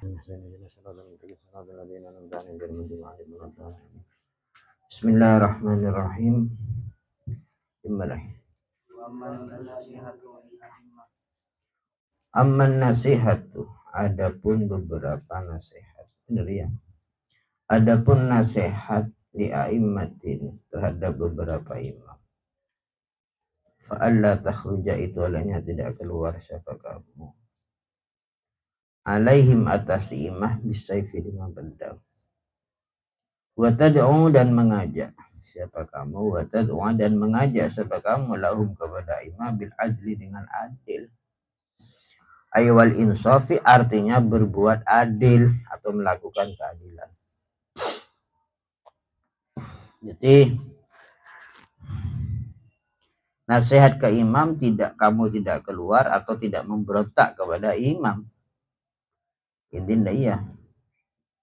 Bismillahirrahmanirrahim. Amman nasihatu, adapun beberapa nasihat. Benar ya. Adapun nasihat li a'immatin, terhadap beberapa imam. Fa'alla takhruja, itu olehnya tidak keluar siapa kamu. Alaihim, atas imam, bisayfi, dengan pedang. Wa tad'u, dan mengajak siapa kamu. Wa tad'u, dan mengajak siapa kamu, lahum, kepada imam, bil adli, dengan adil. Aywal insafi, artinya berbuat adil atau melakukan keadilan. Jadi nasihat ke imam, kamu tidak keluar atau tidak memberontak kepada imam. Intinya iya.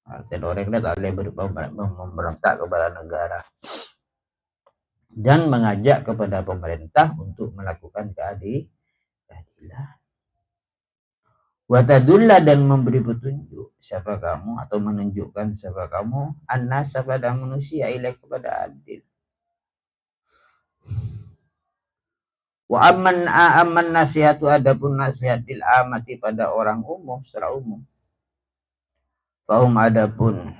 Artinya orang tidak boleh memberontak kepada negara. Dan mengajak kepada pemerintah untuk melakukan keadilan. Watadullah, dan memberi petunjuk siapa kamu, atau menunjukkan siapa kamu, annas, pada manusia, ilaih, kepada adil. Wa amman nasihatu, adapun nasihat lil amati, pada orang umum, secara umum. Fahum, adapun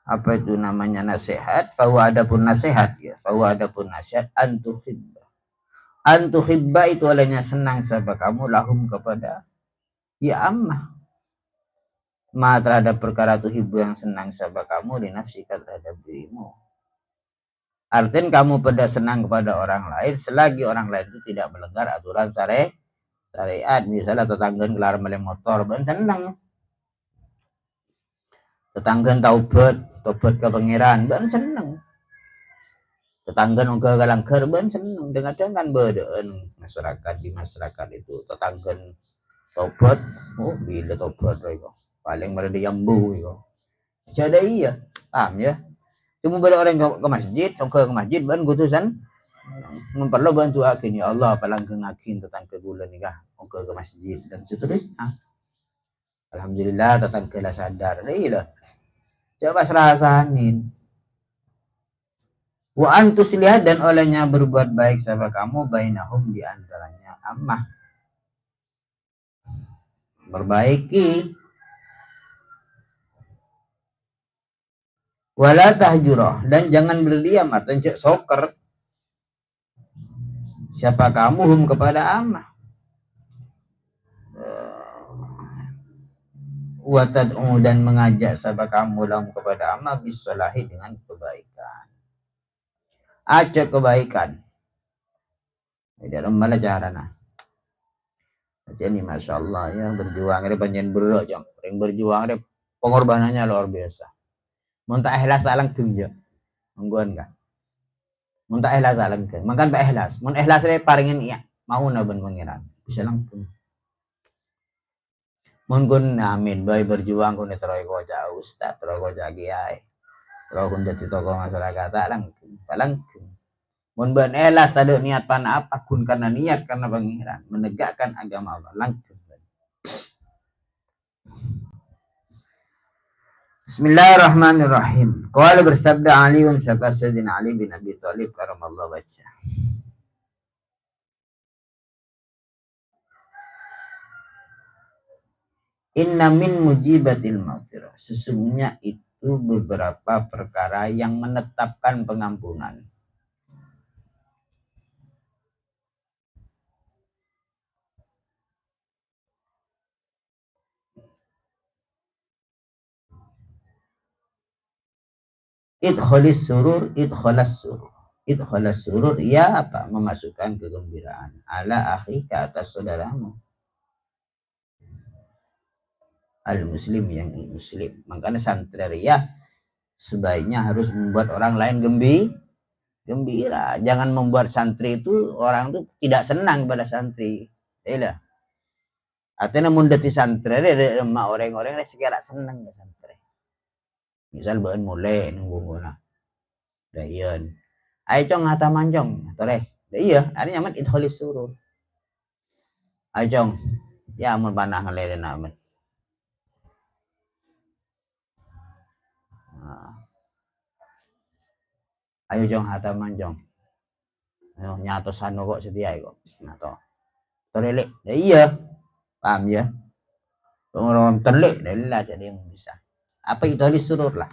apa itu namanya nasihat, fahuwa, adapun nasihat ya, fahuwa, adapun nasihat, antuhibba, itu olehnya senang siapa kamu, lahum, kepada ya ammah, ma, terhadap perkara tuhibbu, yang senang siapa kamu, linafsika, terhadap dirimu. Artinya kamu pada senang kepada orang lain selagi orang lain itu tidak melanggar aturan syariat. Misalnya tetangga kelar melem motor, ben seneng. Tetangga taubat ke pangeran, ben seneng. Tetangga uga galangker, ben seneng. Dengan bedaan di masyarakat itu tetangga taubat, oh bila taubat itu paling mereka yambu itu. Jadi iya, paham ya. Cuma pada orang ke masjid, ke masjid, ben gutusan memperlu bantu akin, ya Allah palanggeng akin tentang ke bulan nikah ke masjid dan seterusnya. Alhamdulillah tetangga lah sadar. Iya, coba serasanin. Wa antus, lihat, dan olehnya berbuat baik sama kamu, bainahum, di antaranya ammah, perbaiki. Wala tahjurah, dan jangan berdiam, artinya cek soker siapa kamu, hum, kepada ammah. Wa tad'u, dan mengajak siapa kamu, lahum, kepada ammah, bisolahi, dengan kebaikan. Ajak kebaikan. Dalam mana cara nah? Jadi masya Allah ya, berjuang ini panjang berat jam. Yang berjuang ini pengorbanannya luar biasa. Muntah ikhlas langgeng ya, mengguan enggak? Muntah ikhlas langgeng. Makan pak ikhlas. Mun ikhlas ini paringin iya, mau naben pangeran. Bisa langgeng. Mun kun amin, bayi berjuang kun teroy koja ustaz, teroy koja kiai, teroy kun jadi tokoh masyarakat langgeng, langgeng. Mun ben ikhlas tadi niat pana apa kun, karena niat karena pangeran menegakkan agama Allah, langgeng. Bismillahirrahmanirrahim. Qala, bersabda Aliun, sabda Sayyidina Ali bin Abi Thalib karamallahu wajhah. Inna min mujibatil maghfirah, sesungguhnya itu beberapa perkara yang menetapkan pengampunan. Idkhalis surur, idkhalas surur. Idkhalas surur, ya apa? Memasukkan kegembiraan. Ala akhi, ke atas saudaramu. Al-muslim, yang muslim. Makanya santriyah sebaiknya harus membuat orang lain gembira. Jangan membuat santri itu, orang itu tidak senang pada santri. Iya. Artinya mundati santri, ada orang-orang yang segera senang ke santri. Misal bahan mulai nunggu guna. Dayan. Ayo cong ngata manjong. Tore. Iya, ada nyaman idkhalis surur. Ayo cong. Ya amun panah ngelere naman. Ayo jong hataman jong. Nyato sano kok setia kok. Nyato. Terelek. Ya iya. Paham ya? Orang terlek lah jadi yang bisa. Apa itu disuruh lah.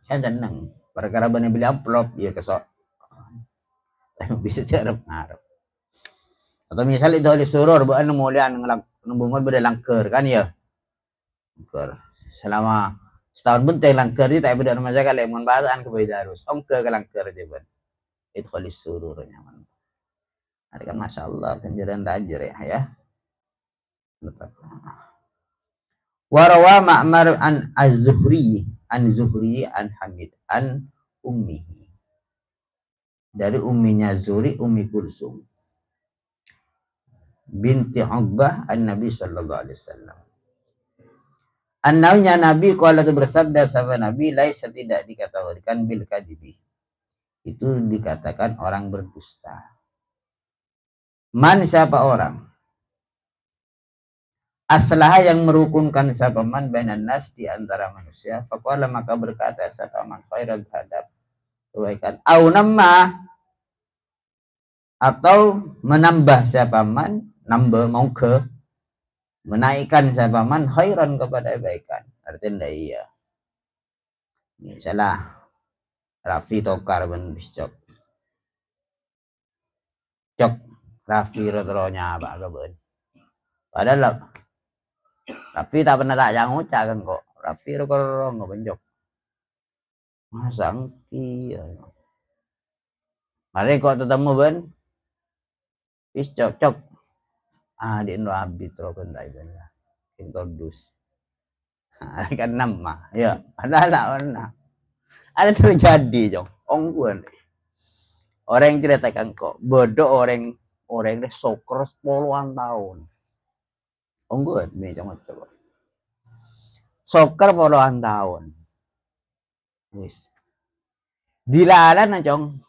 Saya seneng. Perkara bener beli amplop ya kesok. Bisa cara ngarep. Atau misalnya itu disuruh bukan mulian nembungun beda langker kan ya. Langker. Selama setahun pun teh langker itu tapi beda rumah jaga lemon bahan kebaik harus. Ongke ke langker aja ban. Itu kalau disuruh nyaman. Ada kan masya Allah kenjaran rajer ya. Warawa Ma'mar an Az-Zuhri an Hamid an ummihi. Dari umminya Zuhri, Ummi Kulsum binti Uqbah an-Nabi sallallahu alaihi wasallam. Annaunya Nabi qala bersabda sahabat Nabi laisa tidak dikategorikan bil kadibi. Itu dikatakan orang berdusta. Man siapa orang? Aslaha yang merukunkan siapa man bainan nas di antara manusia. Faqala maka berkata siapa man khairan terhadap kebaikan. Au namma atau menambah siapa man, nambah mau ke menaikkan siapa man khairan kepada kebaikan. Artinya iya. Misalnya Raffi Tokar ben biscok. Cok Raffi rotronya apa ben. Padahal Raffi tak pernah tak jangan ucap kan kok. Raffi rokor nggak benjok. Masa angki ya. Mari kok ketemu ben. Biscok cok. Di Indo Abid rokan tak benar. Introdus. Kan nama. Ya, ada tak pernah. Ada terjadi jong. Ongguan. Orang yang ceritakan kok bodoh orang deh soccer 10-an tahun. Ongguan nih jangan coba. Soccer 10-an tahun. Wis. Dilalan jong.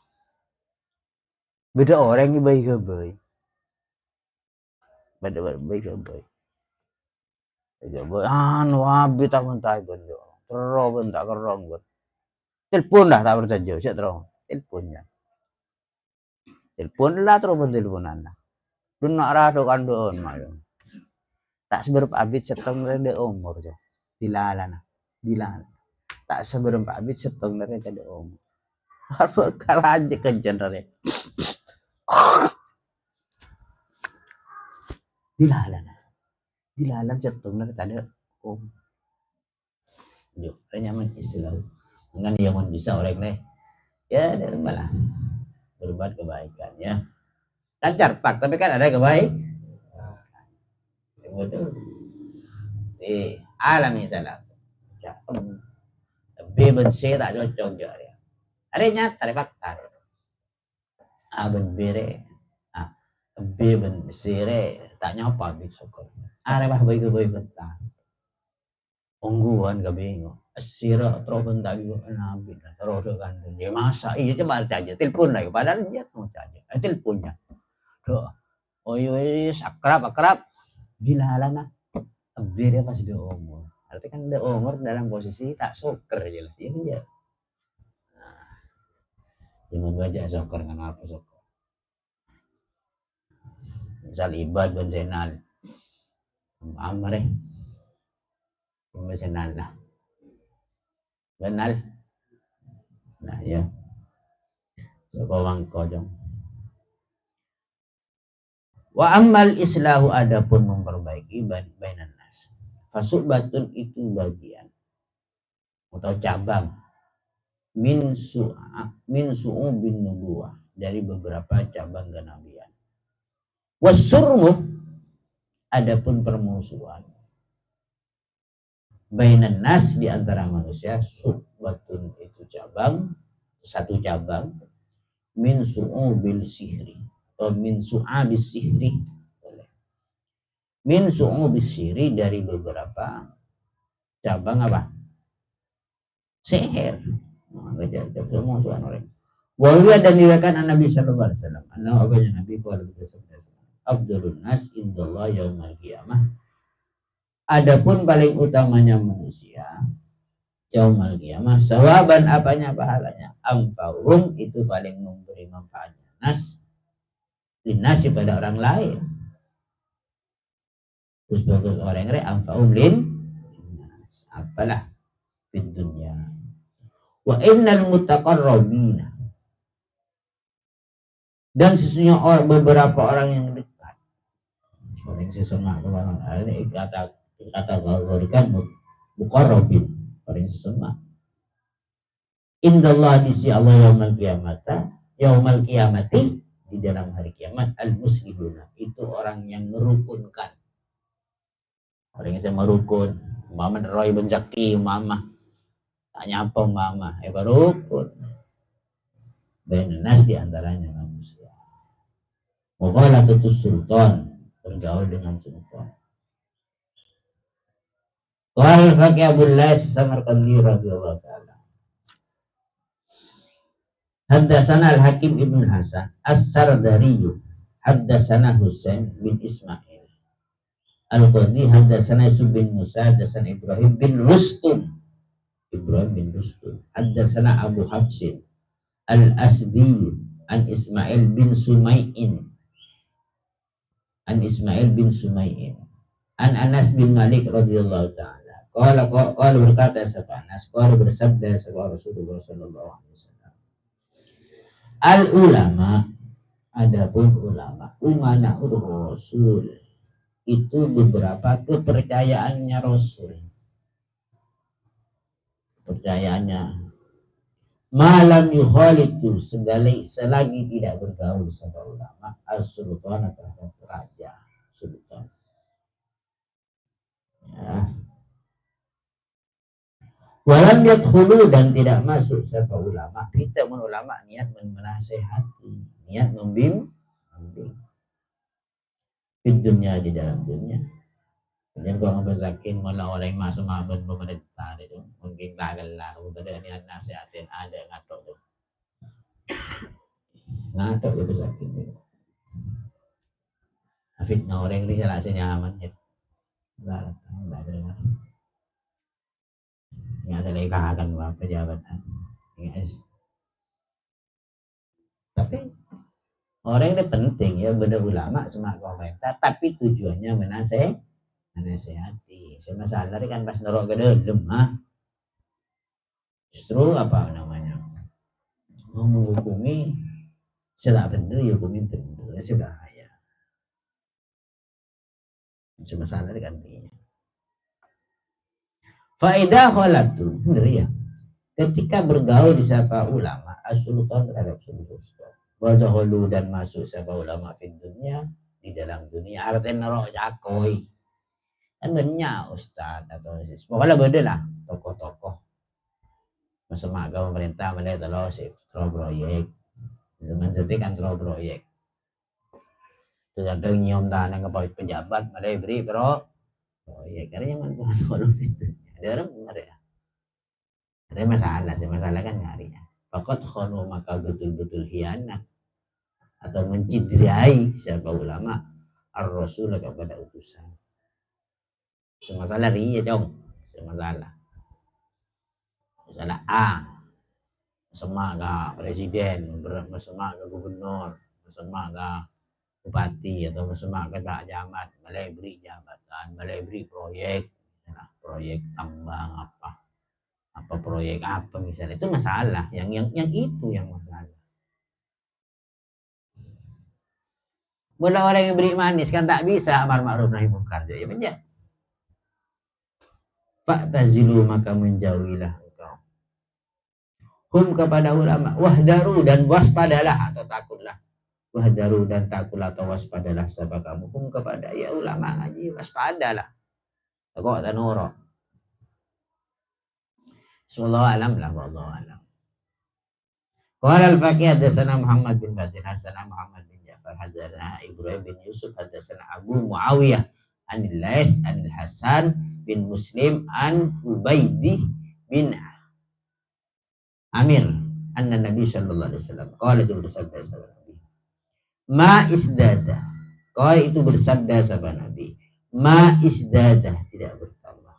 Beda orang yang baik-baik. Beda baik-baik. Anu abi tak mentai benjo. Terus bentak kerong ben. Telepon dah tak percaya sih terus. Teleponnya. Telepon lah terus teleponan lah. Lu nak rado kan doon mayo. Tak seberapa abit setong dari umur jo. Dilalan. Tak seberapa abit setong dari umur. Harus kalah aja kejen dari. Dilalan setong dari tadi Jo, nyaman Islam. Dengan yang bisa orang nih. Ya, dari malah berbuat kebaikan ya. Lancar pak, tapi kan ada kebaik. Betul. Di alam misalnya. B ben C tak cocok je. Ada nyata, ada fakta. A ben B re. B ben C re tak nyapa di sokor. Ada bah baik-baik bentar. Ongguan gak bingung. Sira terobon tak bingung nabi lah. Terodo kan dia masa iya coba aja telepon lagi padahal dia mau aja. Teleponnya. Doh. Oh iya akrab. Dilalana. Dia pas dia umur. Artinya kan dia umur dalam posisi tak soker aja lah. Dia aja. Nah. Jangan baca soker kan apa soker. Misal Ibad bin Zainal. Amar Zainal lah. Benal. Nah ya. Kawang kojong. Wa ammal islahu adapun memperbaiki bainan nas. Fasubatun itu bagian atau cabang min su'ubin nubuwah dari beberapa cabang kenabian. Wasurmu adapun permusuhan bainan nas di antara manusia subatun itu cabang satu cabang min su'ubil sihri atau min su'abis sihri min su'ubis sihri dari beberapa cabang apa? Sihir. Permusuhan orang. Wahyu dan diriwayatkan Nabi sallallahu alaihi wasallam. Apanya Nabi qala bersabda Abdulun nas indallah yaumil qiyamah. Adapun paling utamanya manusia yaumal qiyamah sawaban apanya pahalanya amfahum itu paling memberi manfaat nas linasi pada orang lain. Terus bagus orang re amfahum lin apalah di dunia. Wa innal mutaqarrabina dan sesungguhnya beberapa orang yang dekat orang sesama orang ini kata berikan muqarrabin orang sesama indallah di sisi Allah yaumal qiyamati di dalam hari kiamat al muslimuna itu orang yang merukunkan orang yang sama rukun Muhammad Roy bin Zaki mama tak nyapa mama berukun benas di antaranya manusia mughalatus sultan bergaul dengan sultan. Qala Faqih Abdullah Samarqandi radhiyallahu ta'ala Haddatsana Al-Hakim Ibn Hasan As-Sardari Haddatsana Husain bin Ismail Al-Qadi Haddatsana Yusuf bin Musa Haddatsana Ibrahim bin Rustum Haddatsana Abu Hafsin Al-Asdi an Ismail bin Sumay'in an Anas bin Malik radhiyallahu ta'ala qala berkata sapa Anas qala bersabda sapa Rasulullah sallallahu alaihi wasallam al ulama adapun ulama umana rasul itu beberapa kepercayaannya Rasul percayaannya malam yukhalitu selagi tidak bergaul sama ulama as-sultan terhadap raja sultan ya. Walam yadkhulu dan tidak masuk sama ulama kita ulama niat menasehati niat membimbing di dunia di dalam dunia. Kemudian kalau ngebesakin malah orang yang masuk mabun pemerintah itu mungkin gagal lah udah niat nasihatin ada ngatok tuh ngatok itu besakin itu fitnah orang ini salah senyaman ya nggak ada nggak ada lagi kahakan apa jabatan tapi orang itu penting ya beda ulama sama pemerintah tapi tujuannya menasehati saya masalah kan pas nerok ke dalam justru apa namanya mau menghukumi saya tak benar ya hukumi benar sudah ya cuma masalah kan ini faedah kholatu benar ya ketika bergaul di sapa ulama as-sultan terhadap sultan wadahulu dan masuk sapa ulama di dunia di dalam dunia artinya nerok jakoi kan banyak ustad atau pokoknya beda lah tokoh-tokoh masuk ke pemerintah melihat kalau si proyek dengan seperti kan proyek terus ada nyium tanah ke pejabat malah beri proyek karena yang mana kalau itu ada orang benar ya ada masalah kan nyari ya fakat khono maka betul-betul hianat atau mencidrai siapa ulama ar-rasul kepada utusan semasalah ria dong semasalah A sama ke presiden sama ke gubernur sama ke bupati atau sama ke Pak Camat malah beri jabatan malah beri proyek proyek tambang apa proyek apa misalnya itu masalah yang itu yang masalah mula orang yang beri manis kan tak bisa amar ma'ruf nahi munkar ya benar fa'tazilu maka menjauhilah engkau hum kepada ulama wahdaru dan waspadalah atau takutlah wahdaru dan takutlah atau waspadalah sabab kamu hum kepada ya ulama ngaji waspadalah kok tak norok sallallahu alam lah wallahu alam qala al-faqih hadatsana Muhammad bin Badir hadatsana Muhammad bin Ja'far hadatsana Ibrahim bin Yusuf hadatsana Abu Muawiyah anil Lais anil Hasan bin Muslim an Ubaidih bin Amir anna Nabi sallallahu alaihi wasallam qala itu bersabda sahabat Nabi ma isdada qala itu bersabda sahabat Nabi ma isdada tidak bertambah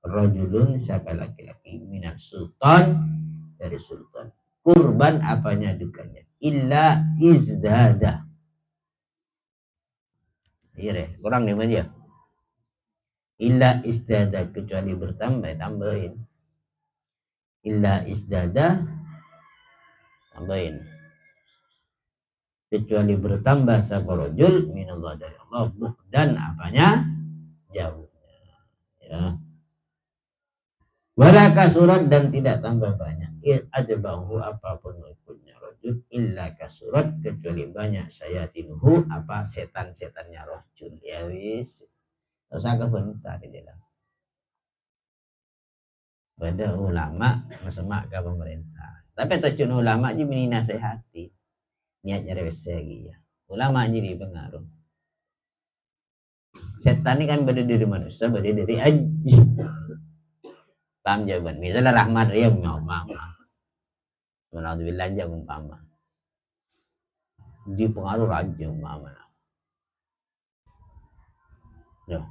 rajulun siapa laki-laki minal sultan, dari sultan. Kurban apanya dukanya? Illa izdada. Iya deh, kurang nih aja. Illa izdada, kecuali bertambah, tambahin. Illa izdada, tambahin. Kecuali bertambah sabarojul minallah, dari Allah, dan apanya? Jauhnya. Ya. Wala kasurat, dan tidak tambah banyak. Ajbahu, apapun ikutnya rojul, illa kasurat, kecuali banyak sayatinuhu, apa setan-setannya rojul. Ya wis. Terus agak bentar dia bilang. Pada ulama masemak ke pemerintah. Tapi tujuan ulama aja meni nasihati. Niatnya rewes lagi ya. Ulama aja dipengaruh. Setan ini kan berdiri dari manusia, berdiri dari aji. Paham jawaban? Misalnya Rahmat dia mama. Alhamdulillah aja umpama. Dipengaruh raja umpama. Loh.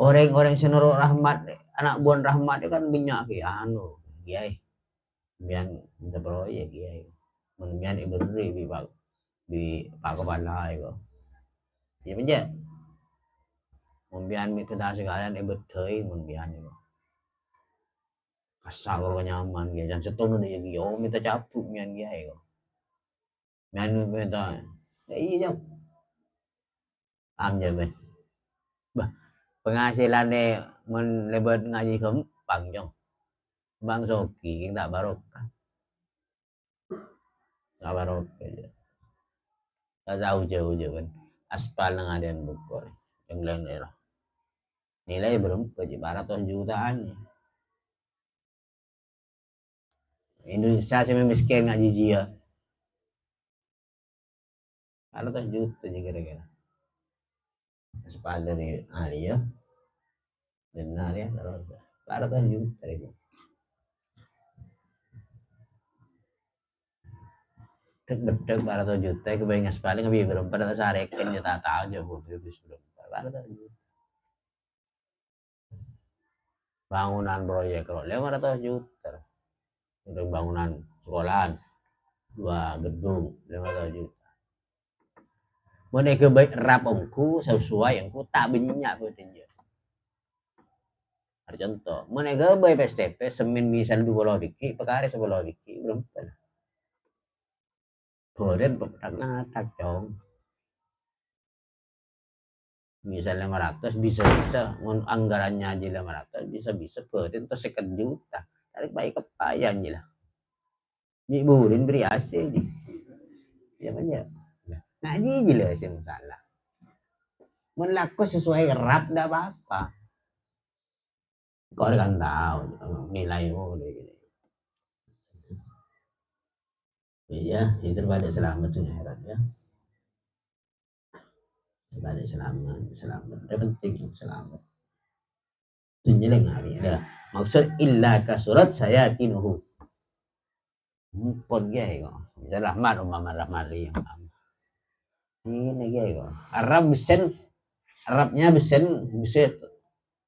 Orang-orang senurut Rahmat, anak buan Rahmat kan banyak ya anu, kiai. Bian minta proyek kiai. Menbian ibu beri di Pak Kepala itu. Iya aja. Membian kita sekalian ibu tei membian itu. Kasar kalau nyaman dia, jangan setong dia gitu. Oh minta capuk mian dia itu. Mian minta, iya jam. Jaban. Bah, penghasilannya lebat ngaji kempang jong. Bang Soki kita barokah. Tak barokah aja. Tak jauh kan. Aspal nang ada yang bukor. Yang lain daerah. Nilai berapa? 400 jutaan. Indonesia sih miskin ngaji jia. 400 juta aja kira-kira. Aspal dari ahli ya. Benar ya, 400 juta itu. Bedek 400 juta kebayang aspal nggak berapa dah sarekin ya tak tahu aja bu habis berapa 400 juta. Bangunan proyek kalau 500 juta. Untuk bangunan sekolahan 2 gedung 500 juta. Mereka baik rap ongku sesuai yang ku tak banyak betul. Contoh, mereka baik PSTP semin misal 2 biki, perkara 10 biki berapa? Boden tak dong. Misal 500 bisa anggarannya aja 500 bisa boden tuh 2 juta. Tarik baik kepayan aja lah. Boden beri AC aja. Ya banyak. Nah ini jelas yang salah. Melaku sesuai rap dah apa-apa. Kau kan tahu nilai gini. Iya, itu pada selamat tuh heran ya. Pada selamat. Yang penting yang selamat. Tunjilin hari ya. Maksud illa kasurat saya tinuhu. Pon gay kok. Bisa rahmat umpama rahmat yang ini gay kok. Arabnya besen buset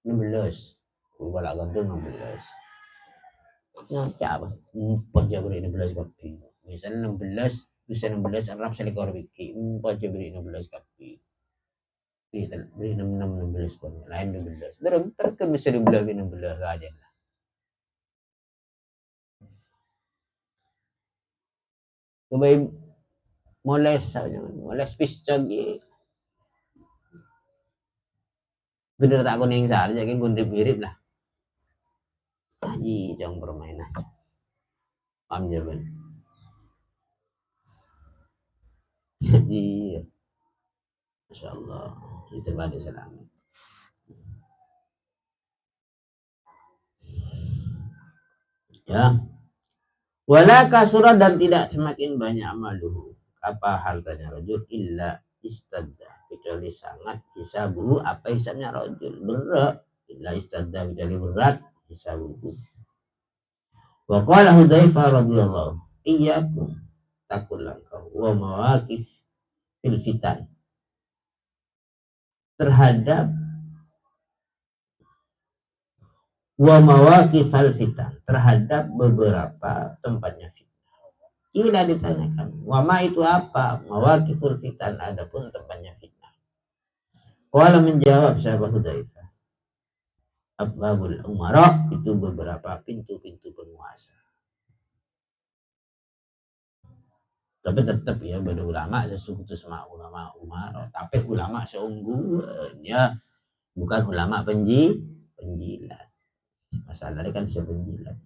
16. Bala gantung 16. Ngaca apa? 4 jabri 16 kapi. Misalnya 16 bisa 16 Arab selikor biki 4 jabri 16 kapi. Beri 16 pun lain 16. Berapa kan bisa dibelah 16 aja lah. Kebaik moles piscog bener tak kuning saja jadi gundip mirip lah. Aji jangan permainan. Paham jawaban. Jadi Masya Allah itu pada selamat. Ya. Wala kasurat, dan tidak semakin banyak maluhu. Apa hartanya rajul illa istadda, kecuali sangat hisabuhu, apa hisabnya rajul berat. Illa istadda, kecuali berat hisabuhu. Wa qala Hudzaifah radhiyallahu iyyakum takullah wa mawaqif fil fitan, terhadap wa mawaqifal fitan, terhadap beberapa tempatnya fitnah. Kila ditanyakan, wama itu apa? Mawaqiful fitan, adapun tempatnya fitnah. Qala menjawab sahabat Hudzaifah, Abwabul Umara, itu beberapa pintu-pintu penguasa. Tapi tetap ya beda ulama sesungguhnya sama ulama Umar, tapi ulama seunggulnya bukan ulama penjilat. Masalahnya kan sepenjilat.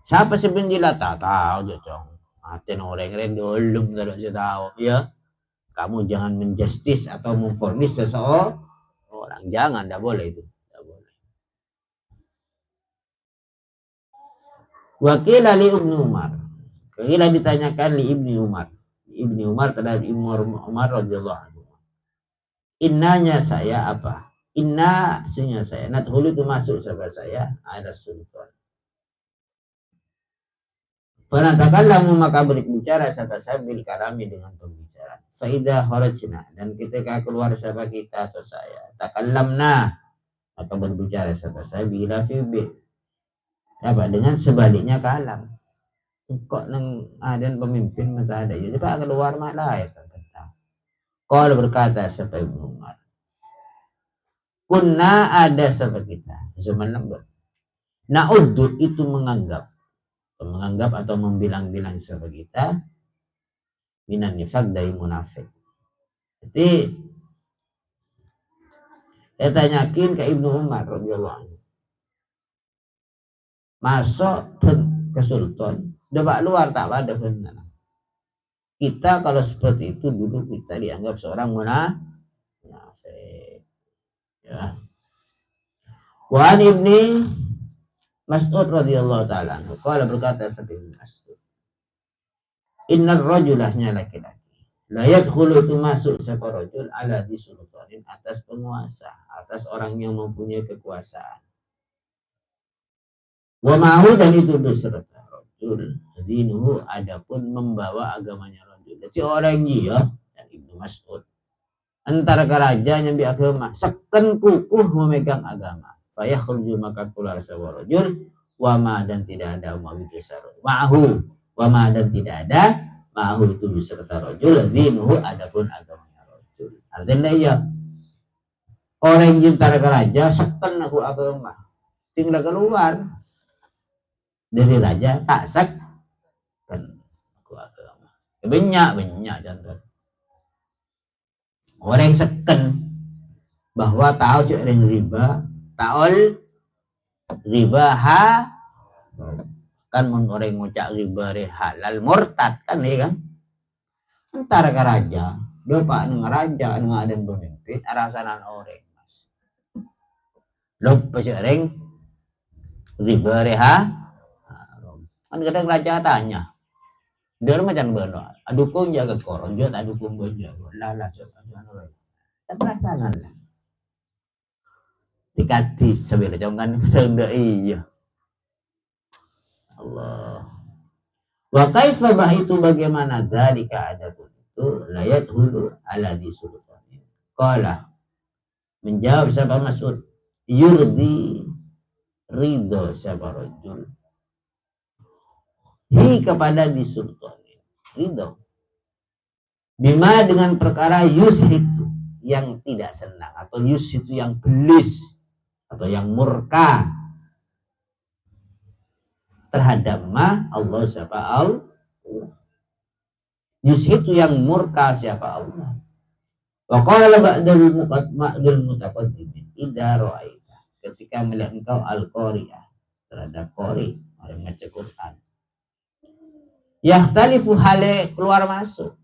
Siapa sepenjilat? Tak tahu aja cong. Maten orang-orang dolum tidak saya tahu ya. Kamu jangan menjustis atau memfonis seseorang. Jangan, tidak boleh itu. Tidak boleh. Wakil Ali Ibnu Umar. Kira ditanyakan li Ibnu Umar. Ibnu Umar terhadap Ibnu Umar radhiyallahu anhu. Innanya saya apa? Inna sunya saya. Nadhulu itu masuk sahabat saya. Ada sultan. Fanatakallamu maka berbicara sahabat saya bil kalami dengan pembicaraan. Faidah kharajna, dan ketika keluar sahabat kita atau saya, takallamna maka berbicara sahabat saya bila fi apa dengan sebaliknya kalam. Kok nang ada pemimpin mata ada ya coba keluar mak lahir kata. Kalau berkata sampai Umar, kunna ada sahabat kita zaman lembut. Na'uddu itu menganggap atau membilang-bilang sahabat kita minan nifaq dari munafik. Jadi saya tanyakin ke Ibnu Umar radhiyallahu anhu. Masuk ke sultan debak luar tak ada benar. Kita kalau seperti itu dulu kita dianggap seorang munafik. Ya. Wa Ibni Mas'ud radhiyallahu taala anhu qala berkata Ibnu Mas'ud, innar rajulahnya laki-laki la yadkhulu itu masuk siapa rajul ala di sultanin atas penguasa, atas orang yang mempunyai kekuasaan. Wa ma'hu dan itu beserta rajul dinuhu adapun membawa agamanya rajul. Jadi orang dia dan Ibnu Mas'ud antara kerajaan yang agama seken kukuh memegang agama. Fayakhruju maka keluar sebuah rajul wama dan tidak ada umawi kisar ma'hu wama dan tidak ada ma'hu itu beserta rajul dinuhu adapun agamanya rajul. Artinya ya orang yang antara kerajaan seken aku agama tinggal keluar dari raja tak sak kan aku agama banyak contoh orang seken bahwa tahu cek orang riba taol riba ha kan orang ngucap riba halal murtad kan ya kan antara ke raja dia pak dengan raja dengan ada pemimpin arasanan orang lo pecah orang riba ha kan kadang raja tanya dia macam benar adukun jaga koron dia tak dukung benar lala tapi rasanan lah dikati sebelah jangan kadang iya Allah wa kaifa bah itu bagaimana dalika adapun itu layat hulu ala di sultanin qala menjawab sahabat Mas'ud yurdi ridho sahabat rajul hi kepada di sultanin ridho bima dengan perkara yushitu yang tidak senang atau yushitu yang gelis atau yang murka terhadap ma Allah siapa Allah yushitu yang murka siapa Allah. Wa qala ba'dal mutaqaddimin idza ra'aita ketika melihat engkau al-qari'ah terhadap qari orang baca Quran yahtalifu hale keluar masuk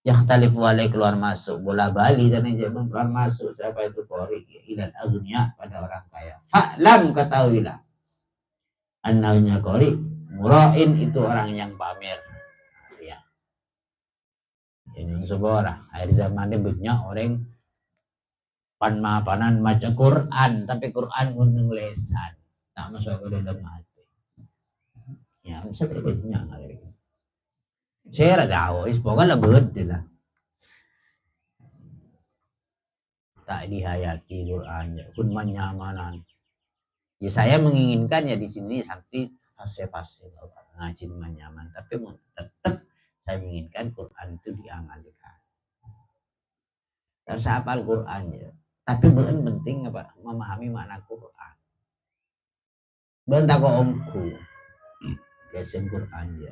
yahtalifu hale keluar masuk bola bali dan yang keluar masuk siapa itu qari ilal aghniya pada orang kaya fa'lam ketahuilah annaunya qari mura'in itu orang yang pamer ya ini sebuah akhir zamannya banyak orang panan maca Quran tapi Quran gunung lesan tak masuk ke dalam hati ya sampai banyak hari saya rada tahu pokoknya lebih lah tak dihayati Qurannya, kun menyamanan. Ya saya menginginkan ya di sini sampai fase-fase ngaji nyaman, tapi tetap saya menginginkan Quran itu diamalkan. Saya hafal Quran ya, tapi bukan penting apa memahami makna Quran. Bukan tak omku, biasin Quran ya.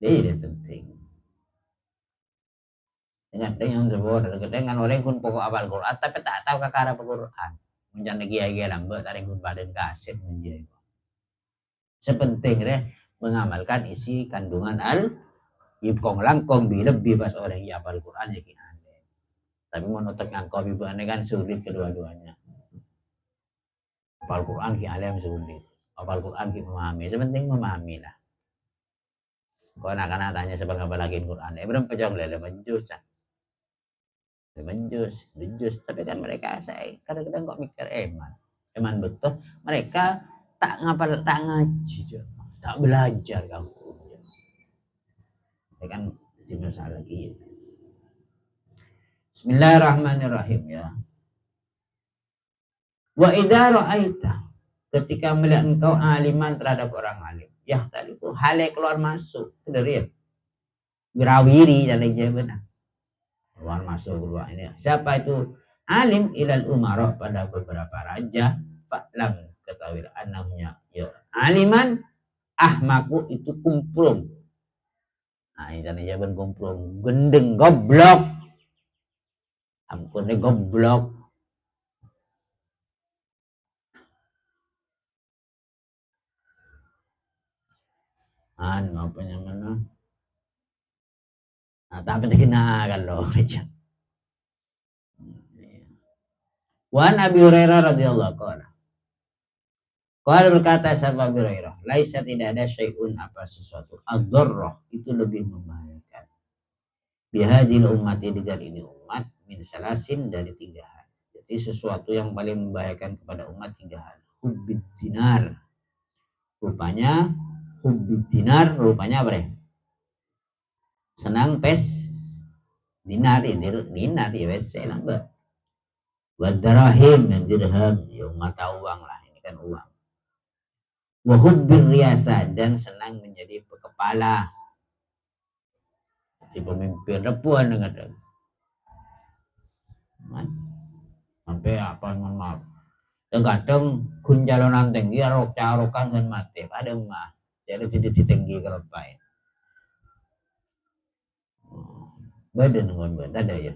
Ini penting. Dengan sebuah dengan orang kun pokok hafal Quran, tapi tak tahu kakara Quran. Menjadi gaya-gaya lambat, tarik kun badan kasih menjadi. Sepenting deh mengamalkan isi kandungan kong langkong lebih pas orang yang hafal Quran ya aneh. Tapi menutup ngangkau ibu aneh kan sulit kedua-duanya. Hafal Quran ki alim sulit. Hafal Quran ki memahami. Sepenting memahami lah. Kau anak-anak tanya sebab apa lagi Quran. Berapa pejong lele menjus kan. Menjus. Tapi kan mereka saya kadang-kadang kok mikir eman betul. Mereka tak ngapal, tak ngaji, tak belajar kamu. Ya kan jadi masalah lagi. Bismillahirrahmanirrahim ya. Wa idza ra'aita, ketika melihat engkau aliman terhadap orang alim, ya tadi itu hal yang keluar masuk dari Wirawiri dan lain benar. Keluar masuk keluar ini. Siapa itu alim ilal umara pada beberapa raja, fa'lam ketahui anaknya ya aliman ahmaku itu kumprung. Nah, ini tadi jawaban kumprung, gendeng goblok. Ampunnya goblok. Apa namanya? Nah, tapi kena kalau Wan Abi Hurairah radhiyallahu anhu. Qala berkata sahabat Abi Hurairah, laisa tidak ada syai'un apa sesuatu ad-darrah itu lebih membahayakan. Bihadil ummati dengan ini umat min salasin dari 3 hal. Jadi sesuatu yang paling membahayakan kepada umat 3 hal. Hubbid dinar. Rupanya hubbid dinar rupanya apa ya? Senang pes dinar ya wes lambat. Wadarahim dan dirham ya mata uang lah, ini kan uang. Wahubbir riasa dan senang menjadi kepala, si pemimpin repuan dengan sampai apa mohon maaf tergantung kun jalonan tinggi arok carokan kan mati ada mah jadi tidak tinggi kalau baik badan dengan badan ada ya.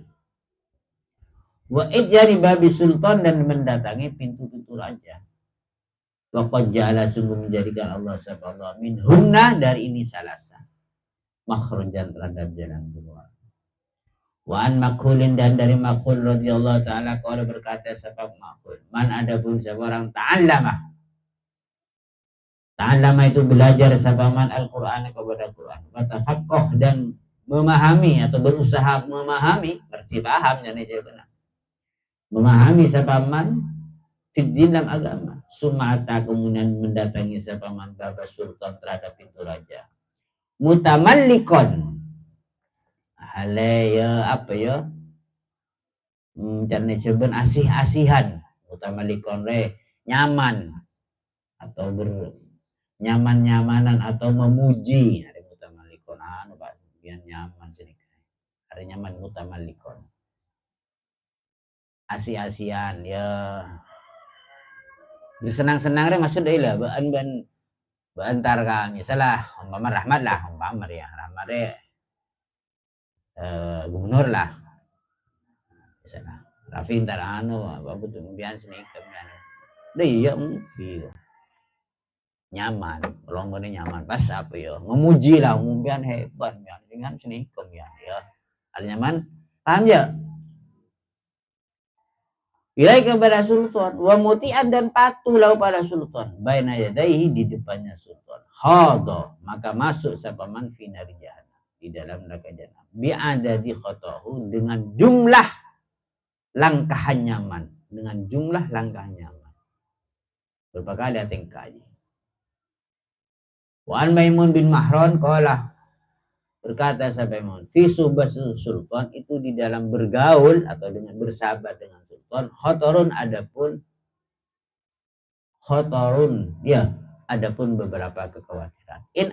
Wa ijari babi sultan dan mendatangi pintu-pintu raja. Waqad ja'ala sungguh menjadikan Allah subhanahu min hunna dari ini salasa makhrajan terhadap jalan keluar. Wa an makhulin dan dari makhul radhiyallahu ta'ala qala berkata sebab makhul man adapun seorang ta'allama itu belajar sabaman Al-Qur'an kepada Quran wa tafaqqah dan memahami atau berusaha memahami berarti paham dan benar memahami sabaman fiddin dalam agama sumata kemudian mendatangi sabaman baba sultan terhadap pintu raja mutamallikon halaya apa ya dan disebut asih-asihan mutamallikon nyaman atau nyaman-nyamanan atau memuji ada mutamallikon Pak biar nyaman sedikit ada nyaman mutamallikon asih-asihan ya bersenang-senang maksudnya lah beantar kami salah umpama rahmat lah umpama ya rahmat gubernur lah misalnya Rafi ntar bapak tuh biar sini kemudian dia mungkin nyaman kalau nyaman pas apa ya memuji lah kemudian hebat ya dengan sini kemudian ya ada nyaman paham ya Ilai kepada sultan wa muti'an dan patuhlah pada sultan baina yadaihi di depannya sultan hadha maka masuk sapaman fi nari jahannam di dalam neraka jahanam bi adadi khatahu dengan jumlah langkah nyaman berapa kali tingkahnya wa an Maimun bin Mahran qala Berkata sampai mohon, fi subas sultan itu di dalam bergaul atau dengan bersahabat dengan sultan, khotorun ya, adapun beberapa kekhawatiran. In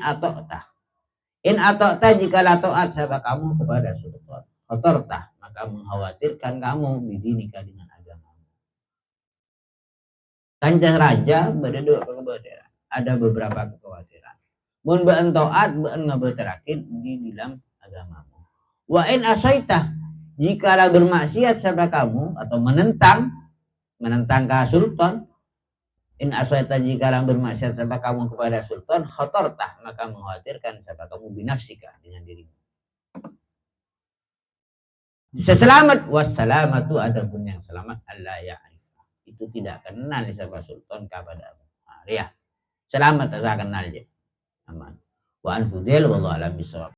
atokta jika taat siapa kamu kepada sultan, khotorta maka mengkhawatirkan kamu bidinika dengan agama. Kancah raja berdua kekhawatiran. Ada beberapa kekhawatiran. Mun beun taat beun ngabeterakin di dalam agamamu. Wa in asaita jikalau bermaksiat siapa kamu atau menentang ke sultan, in asaita jikalau bermaksiat siapa kamu kepada sultan, khotorta maka mengkhawatirkan siapa kamu binafsika dengan dirimu. Seselamat wassalamatu adapun yang selamat Allah ya'rifah. Itu tidak kenal siapa sultan kepada ya. Selamat tak kenal dia. Aman. Wa an fudel wallahu alam bisawab.